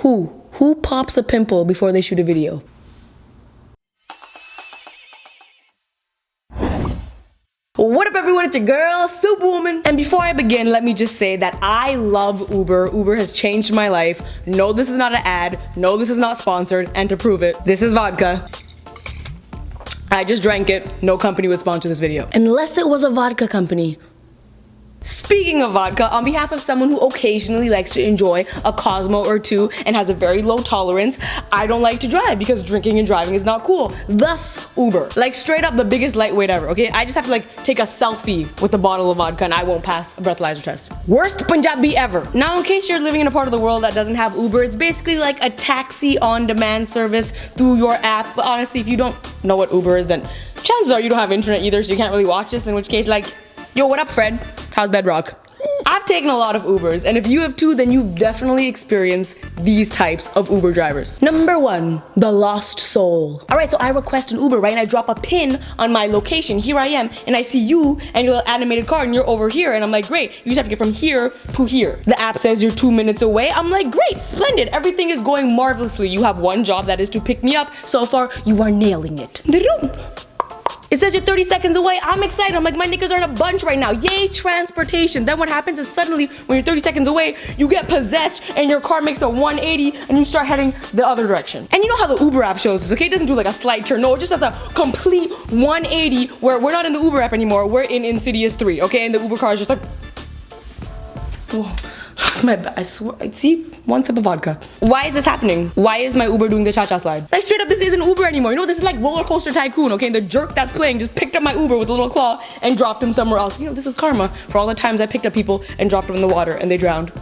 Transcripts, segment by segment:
Who pops a pimple before they shoot a video? What up everyone, it's your girl, Superwoman. And before I begin, let me just say that I love Uber. Uber has changed my life. No, this is not an ad. No, this is not sponsored. And to prove it, this is vodka. I just drank it. No company would sponsor this video. Unless it was a vodka company. Speaking of vodka, on behalf of someone who occasionally likes to enjoy a Cosmo or two and has a very low tolerance, I don't like to drive because drinking and driving is not cool. Thus, Uber. Like straight up the biggest lightweight ever, okay? I just have to like take a selfie with a bottle of vodka and I won't pass a breathalyzer test. Worst Punjabi ever. Now, in case you're living in a part of the world that doesn't have Uber, it's basically like a taxi on-demand service through your app. But honestly, if you don't know what Uber is, then chances are you don't have internet either, so you can't really watch this, in which case, like, yo, what up, Fred? How's Bedrock? I've taken a lot of Ubers, and if you have too, then you've definitely experienced these types of Uber drivers. Number one, the lost soul. All right, so I request an Uber, right? And I drop a pin on my location. Here I am, and I see you and your little animated car, and you're over here. And I'm like, great, you just have to get from here to here. The app says you're 2 minutes away. I'm like, great, splendid. Everything is going marvelously. You have one job, that is to pick me up. So far, you are nailing it. It says you're 30 seconds away. I'm excited. I'm like, my niggas are in a bunch right now. Yay, transportation. Then what happens is suddenly, when you're 30 seconds away, you get possessed and your car makes a 180 and you start heading the other direction. And you know how the Uber app shows this, okay? It doesn't do like a slight turn. No, it just has a complete 180 where we're not in the Uber app anymore. We're in Insidious 3, okay? And the Uber car is just like, whoa. That's my bad. I swear. See, one sip of vodka. Why is this happening? Why is my Uber doing the cha-cha slide? Like straight up, this isn't Uber anymore. You know, this is like Roller Coaster Tycoon, okay? And the jerk that's playing just picked up my Uber with a little claw and dropped him somewhere else. You know, this is karma for all the times I picked up people and dropped them in the water and they drowned.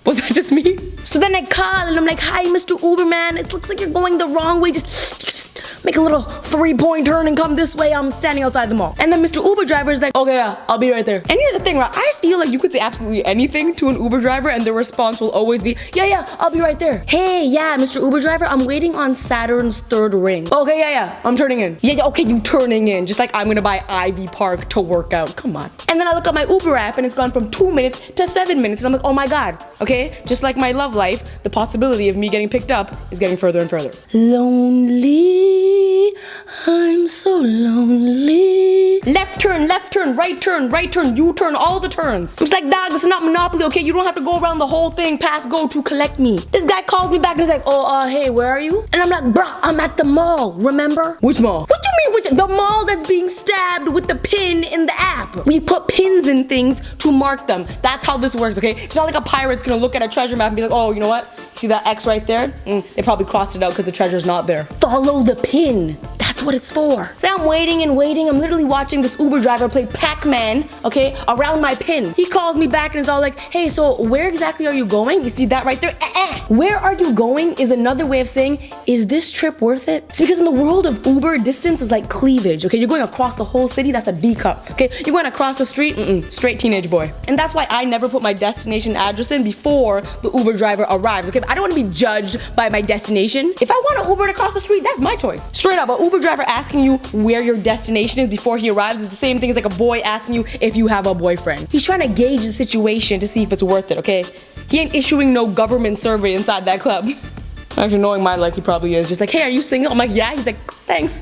Was that just me? So then I call and I'm like, hi, Mr. Uber man. It looks like you're going the wrong way. Just make a little 3-point turn and come this way. I'm standing outside the mall. And then Mr. Uber driver is like, okay, yeah, I'll be right there. And here's the thing, right? I feel like you could say absolutely anything to an Uber driver and their response will always be, yeah, I'll be right there. Hey, yeah, Mr. Uber driver, I'm waiting on Saturn's third ring. Okay, yeah, I'm turning in. Yeah, okay, you turning in. Just like I'm gonna buy Ivy Park to work out. Come on. And then I look at my Uber app and it's gone from 2 minutes to 7 minutes. And I'm like, oh my God, okay? Just like my love life, the possibility of me getting picked up is getting further and further. Lonely, I'm so lonely. Left turn, right turn, U-turn, all the turns. It's like, dog, this is not Monopoly, okay? You don't have to go around the whole thing, pass go to collect me. This guy calls me back and he's like, hey, where are you? And I'm like, bruh, I'm at the mall, remember? Which mall? What do you mean, the mall that's being stabbed with the pin in the app. We put pins in things to mark them. That's how this works, okay? It's not like a pirate's gonna look at a treasure map and be like, oh, you know what? See that X right there? They probably crossed it out because the treasure's not there. Follow the pin. That's what it's for. So I'm waiting and waiting. I'm literally watching this Uber driver play Pac-Man, okay, around my pin. He calls me back and is all like, hey, so where exactly are you going? You see that right there? Where are you going is another way of saying, is this trip worth it? It's because in the world of Uber, distance is like cleavage, okay? You're going across the whole city, that's a D cup, okay? You're going across the street, straight teenage boy. And that's why I never put my destination address in before the Uber driver arrives, okay? I don't want to be judged by my destination. If I want to Uber across the street, that's my choice. Straight up, an Uber driver asking you where your destination is before he arrives is the same thing as like a boy asking you if you have a boyfriend. He's trying to gauge the situation to see if it's worth it, okay? He ain't issuing no government survey inside that club. Actually, knowing my luck, he probably is. Just like, hey, are you single? I'm like, yeah. He's like, thanks.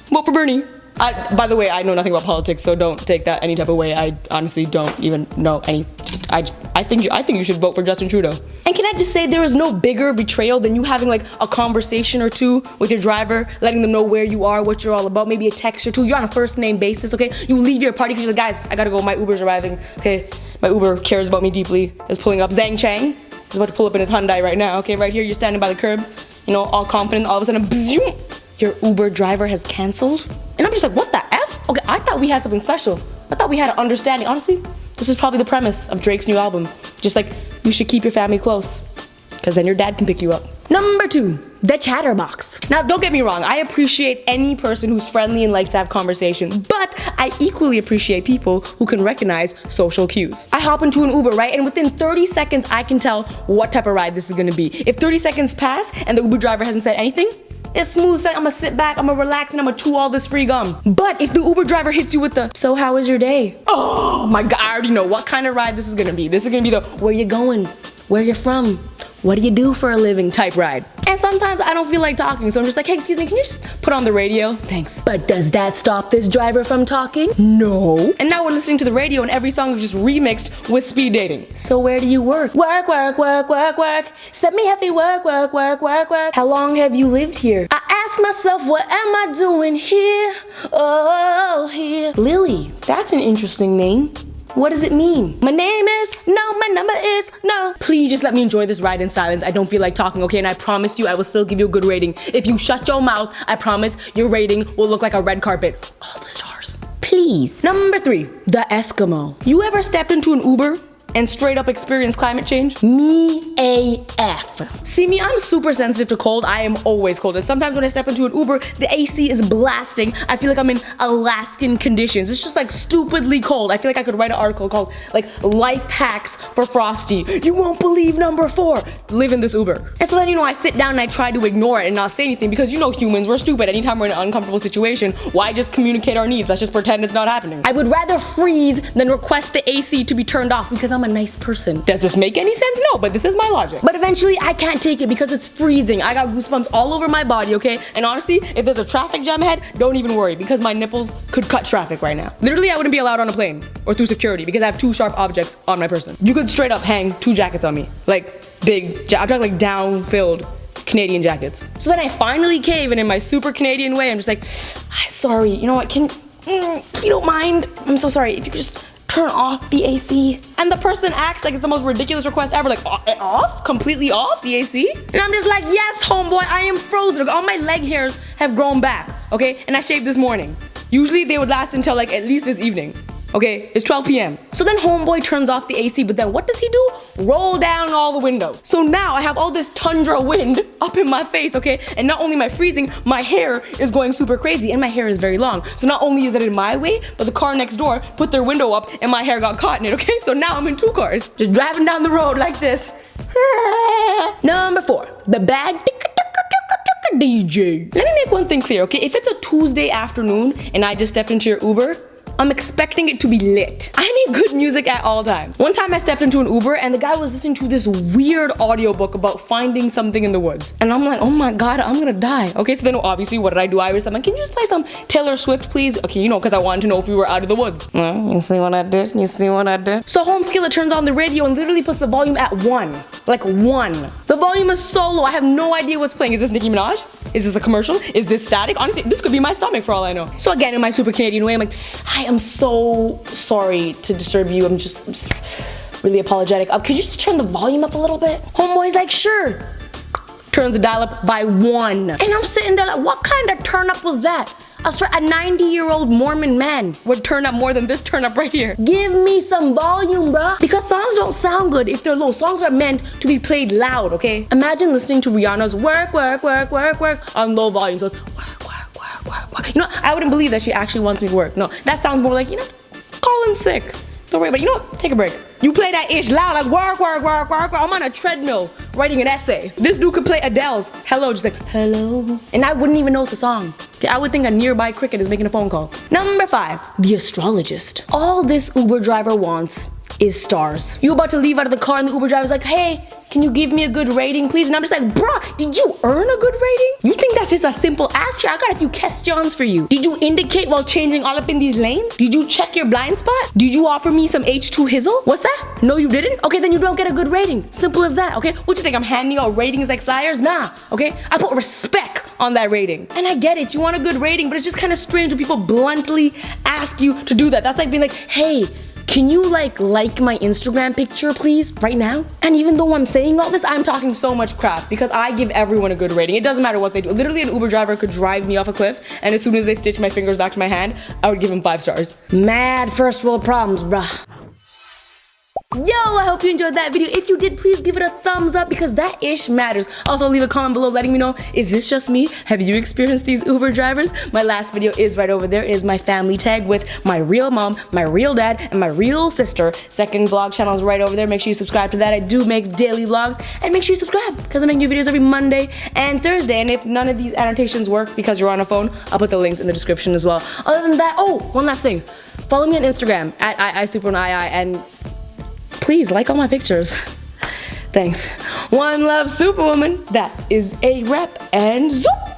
Vote for Bernie. By the way, I know nothing about politics, so don't take that any type of way. I honestly don't even know any. I think you should vote for Justin Trudeau. And can I just say, there is no bigger betrayal than you having like a conversation or two with your driver, letting them know where you are, what you're all about, maybe a text or two. You're on a first name basis, okay? You leave your party because you're like, guys, I gotta go. My Uber's arriving. Okay, my Uber cares about me deeply. Is pulling up. Zhang Chang is about to pull up in his Hyundai right now. Okay, right here, you're standing by the curb, you know, all confident. All of a sudden, bzoom, your Uber driver has canceled. And I'm just like, what the F? Okay, I thought we had something special. I thought we had an understanding. Honestly, this is probably the premise of Drake's new album. Just like, you should keep your family close, because then your dad can pick you up. Number 2, the Chatterbox. Now, don't get me wrong. I appreciate any person who's friendly and likes to have conversation, but I equally appreciate people who can recognize social cues. I hop into an Uber, right? And within 30 seconds, I can tell what type of ride this is gonna be. If 30 seconds pass and the Uber driver hasn't said anything, it's smooth. I'm gonna sit back, I'm gonna relax, and I'm gonna chew all this free gum. But if the Uber driver hits you with the, so how was your day? Oh my God, I already know what kind of ride this is gonna be. This is gonna be the, where you going? where you're from, what do you do for a living type ride. And sometimes I don't feel like talking, so I'm just like, hey, excuse me, can you just put on the radio? Thanks. But does that stop this driver from talking? No. And now we're listening to the radio and every song is just remixed with speed dating. So where do you work? Work, work, work, work, work. Set me happy, work, work, work, work, work. How long have you lived here? I ask myself, what am I doing here? Oh, here. Lily, that's an interesting name. What does it mean? My name is no, my number is no. Please just let me enjoy this ride in silence. I don't feel like talking, okay? And I promise you I will still give you a good rating. If you shut your mouth, I promise your rating will look like a red carpet. All the stars. Please. Number 3, the Eskimo. You ever stepped into an Uber and straight up experience climate change? Me AF. See me, I'm super sensitive to cold. I am always cold. And sometimes when I step into an Uber, the AC is blasting. I feel like I'm in Alaskan conditions. It's just like stupidly cold. I feel like I could write an article called like life hacks for Frosty. You won't believe number 4. Live in this Uber. And so then, you know, I sit down and I try to ignore it and not say anything because, you know, humans, we're stupid. Anytime we're in an uncomfortable situation, why just communicate our needs? Let's just pretend it's not happening. I would rather freeze than request the AC to be turned off because I'm a nice person. Does this make any sense? No, but this is my logic. But eventually I can't take it because it's freezing. I got goosebumps all over my body, okay? And honestly, if there's a traffic jam ahead, don't even worry because my nipples could cut traffic right now. Literally, I wouldn't be allowed on a plane or through security because I have 2 sharp objects on my person. You could straight up hang 2 jackets on me. Like big, I'm talking like down-filled Canadian jackets. So then I finally cave and in my super Canadian way, I'm just like, sorry, you know what, if you don't mind, I'm so sorry, if you could just turn off the AC. And the person acts like it's the most ridiculous request ever, like off? Completely off the AC? And I'm just like, yes, homeboy, I am frozen. All my leg hairs have grown back, okay? And I shaved this morning. Usually they would last until like at least this evening. Okay, it's 12 p.m. So then homeboy turns off the AC, but then what does he do? Roll down all the windows. So now I have all this tundra wind up in my face, okay? And not only am I freezing, my hair is going super crazy and my hair is very long. So not only is it in my way, but the car next door put their window up and my hair got caught in it, okay? So now I'm in 2 cars, just driving down the road like this. Number 4, the bad DJ. Let me make one thing clear, okay? If it's a Tuesday afternoon and I just stepped into your Uber, I'm expecting it to be lit. I need good music at all times. One time I stepped into an Uber and the guy was listening to this weird audiobook about finding something in the woods. And I'm like, oh my God, I'm gonna die. Okay, so then obviously what did I do? I was like, can you just play some Taylor Swift, please? Okay, you know, because I wanted to know if we were out of the woods. You see what I did? You see what I did? So Home Skillet turns on the radio and literally puts the volume at 1. Like 1. The volume is so low, I have no idea what's playing. Is this Nicki Minaj? Is this a commercial? Is this static? Honestly, this could be my stomach for all I know. So again, in my super Canadian way, I'm like, hi, I'm so sorry to disturb you. I'm just really apologetic. Could you just turn the volume up a little bit? Homeboy's like, sure. Turns the dial up by 1. And I'm sitting there like, what kind of turn up was that? A 90-year-old Mormon man would turn up more than this turn up right here. Give me some volume, bruh. Because songs don't sound good if they're low. Songs are meant to be played loud, okay? Imagine listening to Rihanna's work, work, work, work, work on low volume. So it's work, work, work, work, work. You know, I wouldn't believe that she actually wants me to work. No, that sounds more like, you know, calling sick. Don't worry about it. You know what? Take a break. You play that ish loud, like work, work, work, work, work. I'm on a treadmill writing an essay. This dude could play Adele's Hello, just like, hello. And I wouldn't even know it's a song. Okay, I would think a nearby cricket is making a phone call. Number 5, the Astrologist. All this Uber driver wants is stars. You about to leave out of the car and the Uber driver's like, hey, can you give me a good rating, please? And I'm just like, bruh, did you earn a good rating? You think that's just a simple ask here? I got a few questions for you. Did you indicate while changing all up in these lanes? Did you check your blind spot? Did you offer me some H2 Hizzle? What's that? No, you didn't? Okay, then you don't get a good rating. Simple as that, okay? What you think, I'm handing out ratings like flyers? Nah, okay? I put respect on that rating. And I get it, you want a good rating, but it's just kind of strange when people bluntly ask you to do that. That's like being like, hey, can you like my Instagram picture, please, right now? And even though I'm saying all this, I'm talking so much crap because I give everyone a good rating. It doesn't matter what they do. Literally, an Uber driver could drive me off a cliff, and as soon as they stitch my fingers back to my hand, I would give them 5 stars. Mad first world problems, bruh. Yo, I hope you enjoyed that video. If you did, please give it a thumbs up because that ish matters. Also, leave a comment below letting me know, is this just me? Have you experienced these Uber drivers? My last video is right over there. It is my family tag with my real mom, my real dad, and my real sister. Second vlog channel is right over there. Make sure you subscribe to that. I do make daily vlogs, and make sure you subscribe because I make new videos every Monday and Thursday. And if none of these annotations work because you're on a phone, I'll put the links in the description as well. Other than that, oh, one last thing. Follow me on Instagram at @ISuperandII and please like all my pictures. Thanks. One love, Superwoman. That is a wrap, and zoop!